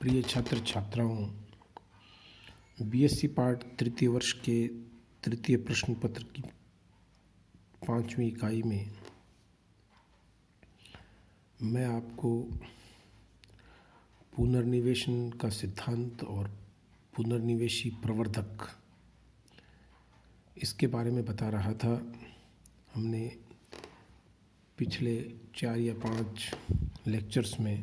प्रिय छात्र छात्राओं, बीएससी पार्ट तृतीय वर्ष के तृतीय प्रश्न पत्र की 5वीं इकाई में मैं आपको पुनर्निवेशन का सिद्धांत और पुनर्निवेशी प्रवर्धक इसके बारे में बता रहा था। हमने पिछले 4 या 5 लेक्चर्स में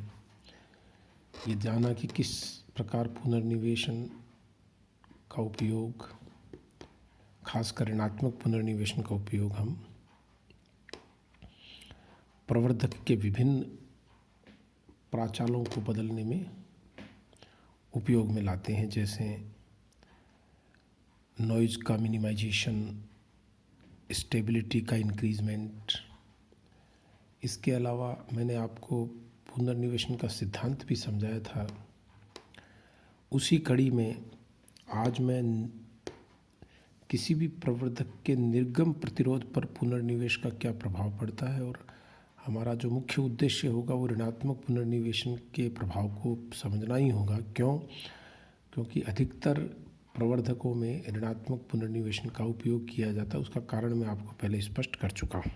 ये जाना कि किस प्रकार पुनर्निवेशन का उपयोग, खासकर ऋणात्मक पुनर्निवेशन का उपयोग हम प्रवर्धक के विभिन्न प्राचालों को बदलने में उपयोग में लाते हैं, जैसे नॉइज़ का मिनिमाइजेशन, स्टेबिलिटी का इंक्रीजमेंट। इसके अलावा मैंने आपको पुनर्निवेशन का सिद्धांत भी समझाया था। उसी कड़ी में आज मैं किसी भी प्रवर्धक के निर्गम प्रतिरोध पर पुनर्निवेश का क्या प्रभाव पड़ता है, और हमारा जो मुख्य उद्देश्य होगा वो ऋणात्मक पुनर्निवेशन के प्रभाव को समझना ही होगा। क्योंकि अधिकतर प्रवर्धकों में ऋणात्मक पुनर्निवेशन का उपयोग किया जाता है। उसका कारण मैं आपको पहले स्पष्ट कर चुका हूँ।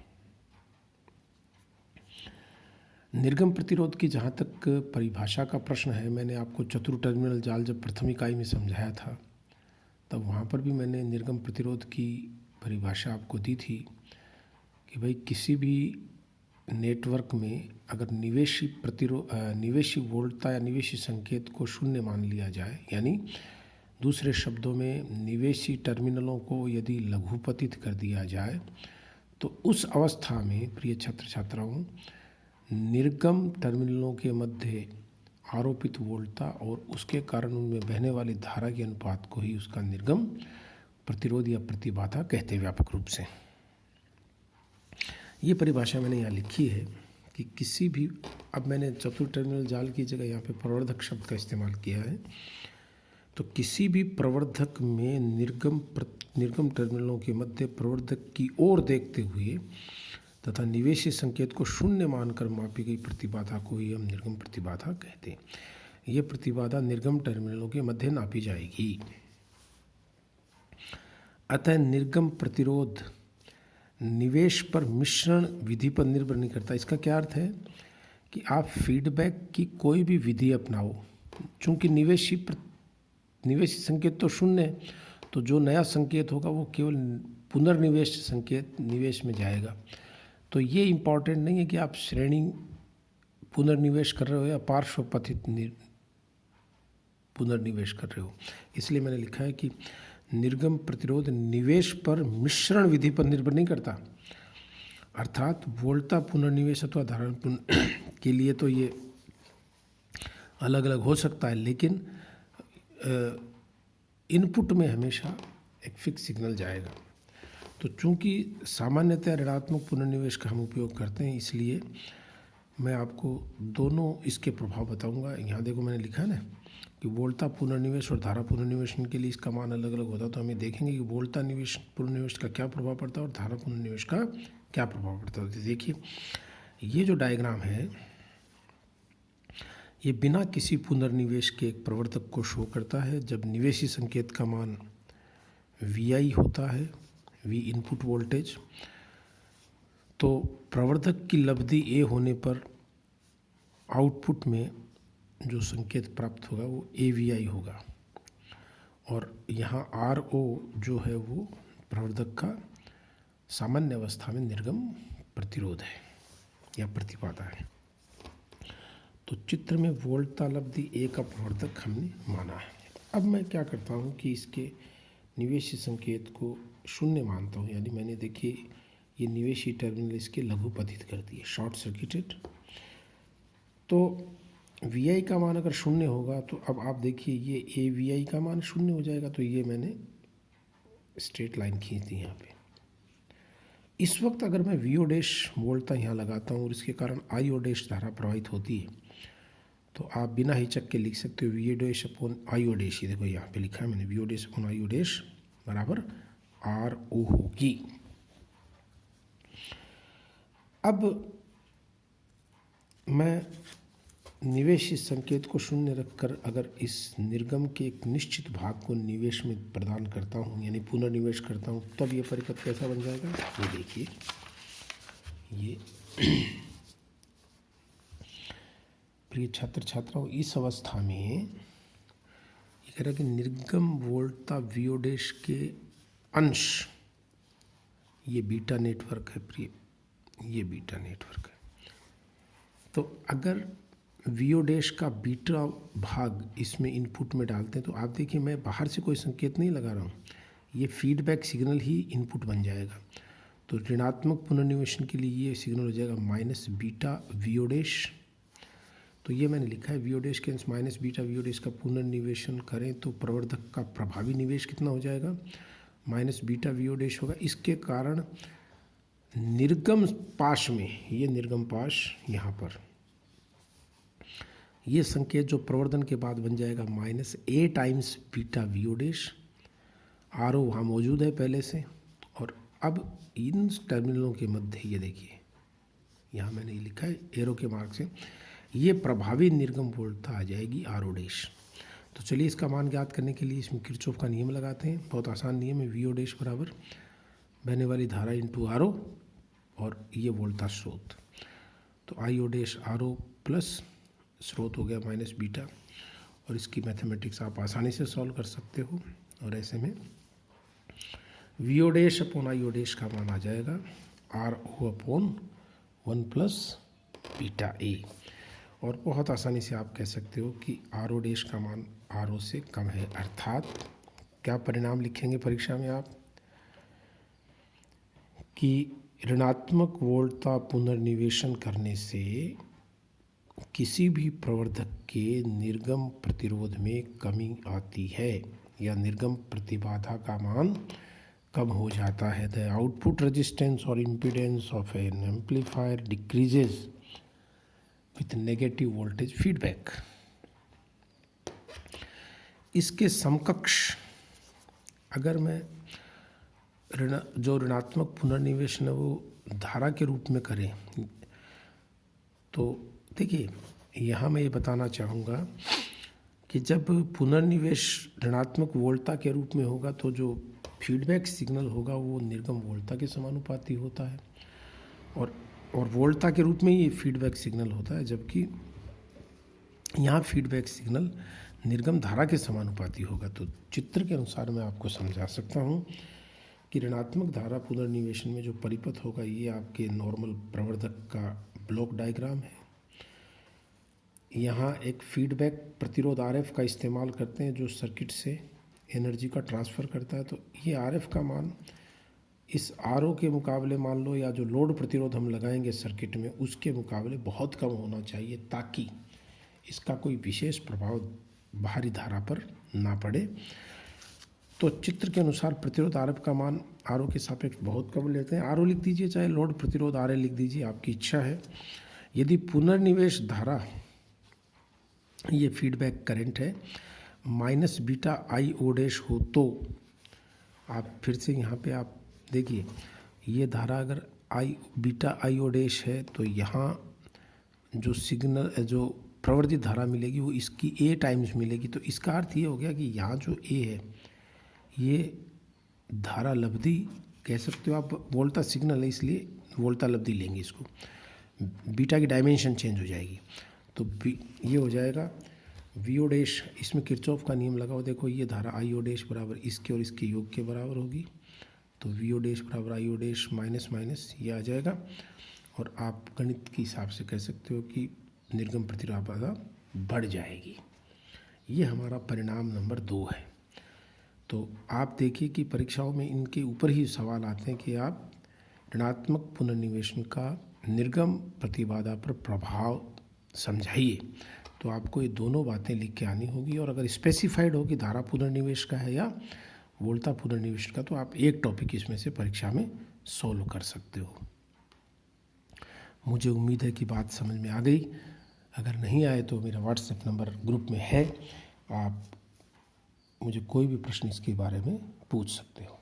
निर्गम प्रतिरोध की जहाँ तक परिभाषा का प्रश्न है, मैंने आपको चतुर टर्मिनल जाल जब प्रथम इकाई में समझाया था, तब वहाँ पर भी मैंने निर्गम प्रतिरोध की परिभाषा आपको दी थी कि भाई किसी भी नेटवर्क में अगर निवेशी वोल्टता या निवेशी संकेत को शून्य मान लिया जाए, यानी दूसरे शब्दों में निवेशी टर्मिनलों को यदि लघुपतित कर दिया जाए, तो उस अवस्था में प्रिय छात्र छात्राओं निर्गम टर्मिनलों के मध्य आरोपित वोल्टता और उसके कारण उनमें बहने वाली धारा के अनुपात को ही उसका निर्गम प्रतिरोध या प्रतिबाधा कहते हैं व्यापक रूप से। ये परिभाषा मैंने यहाँ लिखी है कि किसी भी, अब मैंने चतुर टर्मिनल जाल की जगह यहाँ पे प्रवर्धक शब्द का इस्तेमाल किया है, तो किसी भी प्रवर्धक में निर्गम टर्मिनलों के मध्य प्रवर्धक की ओर देखते हुए तथा निवेशी संकेत को शून्य मानकर मापी गई प्रतिबाधा को ही हम निर्गम प्रतिबाधा कहते हैं। ये प्रतिबाधा निर्गम टर्मिनलों के मध्य नापी जाएगी। अतः निर्गम प्रतिरोध निवेश पर मिश्रण विधि पर निर्भर नहीं करता। इसका क्या अर्थ है कि आप फीडबैक की कोई भी विधि अपनाओ, चूँकि निवेशी संकेत तो शून्य है, तो जो नया संकेत होगा वो केवल पुनर्निवेश संकेत निवेश में जाएगा। तो ये इम्पॉर्टेंट नहीं है कि आप श्रेणी पुनर्निवेश कर रहे हो या पार्श्वपथित पुनर्निवेश कर रहे हो। इसलिए मैंने लिखा है कि निर्गम प्रतिरोध निवेश पर मिश्रण विधि पर निर्भर नहीं करता। अर्थात वोल्टता पुनर्निवेश अथवा धारण के लिए तो ये अलग अलग हो सकता है, लेकिन इनपुट में हमेशा एक फिक्स सिग्नल जाएगा। तो चूंकि सामान्यतः ऋणात्मक पुनर्निवेश का हम उपयोग करते हैं, इसलिए मैं आपको दोनों इसके प्रभाव बताऊंगा। यहाँ देखो मैंने लिखा है ना कि वोल्टता पुनर्निवेश और धारा पुनर्निवेशन के लिए इसका मान अलग अलग होता है। तो हमें देखेंगे कि वोल्टता पुनर्निवेश का क्या प्रभाव पड़ता है और धारा पुनर्निवेश का क्या प्रभाव पड़ता है। तो देखिए, ये जो डायग्राम है ये बिना किसी पुनर्निवेश के एक प्रवर्धक को शो करता है। जब निवेशी संकेत का मान VI होता है, V इनपुट वोल्टेज, तो प्रवर्धक की लब्धि A होने पर आउटपुट में जो संकेत प्राप्त होगा वो AVI होगा, और यहाँ RO जो है वो प्रवर्धक का सामान्य अवस्था में निर्गम प्रतिरोध है या प्रतिबाधा है। तो चित्र में वोल्टता लब्धि A का प्रवर्धक हमने माना है। अब मैं क्या करता हूँ कि इसके निवेशी संकेत को शून्य मानता हूँ, यानी मैंने देखिए ये निवेशी टर्मिनल इसके लघुपतित कर दिए, शॉर्ट सर्किटेड। तो VI का मान अगर शून्य होगा तो अब आप देखिए ये AVI का मान शून्य हो जाएगा। तो ये मैंने स्ट्रेट लाइन खींच दी यहाँ पे। इस वक्त अगर मैं VO डैश वोल्टता यहाँ लगाता हूँ और इसके कारण IO डैश धारा प्रवाहित होती है, तो आप बिना हिचक के लिख सकते हो VO dash upon IO dash. ये देखो यहाँ पे लिखा है मैंने, VO dash upon IO dash बराबर RO होगी। अब मैं निवेशी संकेत को शून्य रखकर अगर इस निर्गम के एक निश्चित भाग को निवेश में प्रदान करता हूँ यानी पुनर्निवेश करता हूँ, तब ये परिपथ कैसा बन जाएगा, ये देखिए। ये प्रिय छात्र छात्राओं, इस अवस्था में ये कह रहा है कि निर्गम वोल्टता वियोडेश के अंश, ये बीटा नेटवर्क है प्रिय, ये बीटा नेटवर्क है। तो अगर वियोडेश का बीटा भाग इसमें इनपुट में डालते हैं तो आप देखिए मैं बाहर से कोई संकेत नहीं लगा रहा हूँ, ये फीडबैक सिग्नल ही इनपुट बन जाएगा। तो ऋणात्मक पुनर्निवेशन के लिए ये सिग्नल हो जाएगा माइनस बीटा वियोडेश। तो ये मैंने लिखा है वियोडेश के अंश माइनस बीटा वियोडेश का पुनर्निवेशन करें तो प्रवर्धक का प्रभावी निवेश कितना हो जाएगा, माइनस बीटा वियोडेश होगा। इसके कारण निर्गम पाश में, ये निर्गम पाश यहाँ पर, ये संकेत जो प्रवर्धन के बाद बन जाएगा माइनस ए टाइम्स बीटा वियोडेश। आर ओ वहाँ मौजूद है पहले से, और अब इन टर्मिनलों के मध्य ये देखिए, यहाँ मैंने ये लिखा है एरो के मार्क से, ये प्रभावी निर्गम वोल्टता आ जाएगी आर ओ डैश। तो चलिए इसका मान ज्ञात करने के लिए इसमें किरचॉफ का नियम लगाते हैं। बहुत आसान नियम है, वी ओ डैश बराबर बहने वाली धारा इंटू आर ओ और ये वोल्टता स्रोत। तो I O dash R O plus स्रोत हो गया माइनस बीटा, और इसकी मैथमेटिक्स आप आसानी से सॉल्व कर सकते हो। और ऐसे में V O dash upon I O dash का मान आ जाएगा R O upon 1 plus beta A. और बहुत आसानी से आप कह सकते हो कि आर ओ डैश का मान आर ओ से कम है, अर्थात क्या परिणाम लिखेंगे परीक्षा में आप कि ऋणात्मक वोल्टता पुनर्निवेशन करने से किसी भी प्रवर्धक के निर्गम प्रतिरोध में कमी आती है या निर्गम प्रतिबाधा का मान कम हो जाता है। द आउटपुट रेजिस्टेंस और impedance of N amplifier decreases with negative voltage feedback. इसके समकक्ष अगर मैं जो ऋणात्मक पुनर्निवेशन है वो धारा के रूप में करें, तो देखिए यहाँ मैं ये बताना चाहूँगा कि जब पुनर्निवेश ऋणात्मक वोल्टता के रूप में होगा तो जो फीडबैक सिग्नल होगा वो निर्गम वोल्टता के समानुपाती होता है, और वोल्टता के रूप में ये फीडबैक सिग्नल होता है, जबकि यहाँ फीडबैक सिग्नल निर्गम धारा के समानुपाती होगा। तो चित्र के अनुसार मैं आपको समझा सकता हूँ कि ऋणात्मक धारा पुनर्निवेशन में जो परिपथ होगा ये आपके नॉर्मल प्रवर्धक का ब्लॉक डायग्राम है। यहाँ एक फीडबैक प्रतिरोध RF का इस्तेमाल करते हैं जो सर्किट से एनर्जी का ट्रांसफ़र करता है। तो ये RF का मान इस RO के मुकाबले मान लो, या जो लोड प्रतिरोध हम लगाएंगे सर्किट में उसके मुकाबले बहुत कम होना चाहिए, ताकि इसका कोई विशेष प्रभाव बाहरी धारा पर ना पड़े। तो चित्र के अनुसार प्रतिरोध RF का मान RO के सापेक्ष बहुत कम लेते हैं। RO लिख दीजिए, चाहे लोड प्रतिरोध RL लिख दीजिए, आपकी इच्छा है। यदि पुनर्निवेश धारा, ये फीडबैक करंट है, माइनस बीटा आई ओ डैश हो तो आप फिर से यहाँ पे आप देखिए, ये धारा अगर बीटा आई ओ डैश है तो यहाँ जो सिग्नल जो प्रवर्धित धारा मिलेगी वो इसकी ए टाइम्स मिलेगी। तो इसका अर्थ ये हो गया कि यहाँ जो ए है ये धारा लब्धि कह सकते हो आप, वोल्टा सिग्नल है इसलिए वोल्टा लब्धि लेंगे इसको, बीटा की डायमेंशन चेंज हो जाएगी। तो ये हो जाएगा वी ओ डैश, इसमें किरचॉफ का नियम लगाओ, देखो ये धारा आई ओ डैश बराबर इसके और इसके योग के बराबर होगी। तो वी ओ डैश बराबर आई ओ डैश माइनस माइनस ये आ जाएगा, और आप गणित के हिसाब से कह सकते हो कि निर्गम प्रतिबाधा बढ़ जाएगी। ये हमारा परिणाम नंबर 2 है। तो आप देखिए कि परीक्षाओं में इनके ऊपर ही सवाल आते हैं कि आप ऋणात्मक पुनर्निवेशन का निर्गम प्रतिबाधा पर प्रभाव समझाइए। तो आपको ये दोनों बातें लिख के आनी होगी, और अगर स्पेसिफाइड हो कि धारा पुनर्निवेश का है या वोल्टा पुनर्निवेश का, तो आप एक टॉपिक इसमें से परीक्षा में सॉल्व कर सकते हो। मुझे उम्मीद है कि बात समझ में आ गई। अगर नहीं आए तो मेरा व्हाट्सएप नंबर ग्रुप में है, आप मुझे कोई भी प्रश्न इसके बारे में पूछ सकते हो।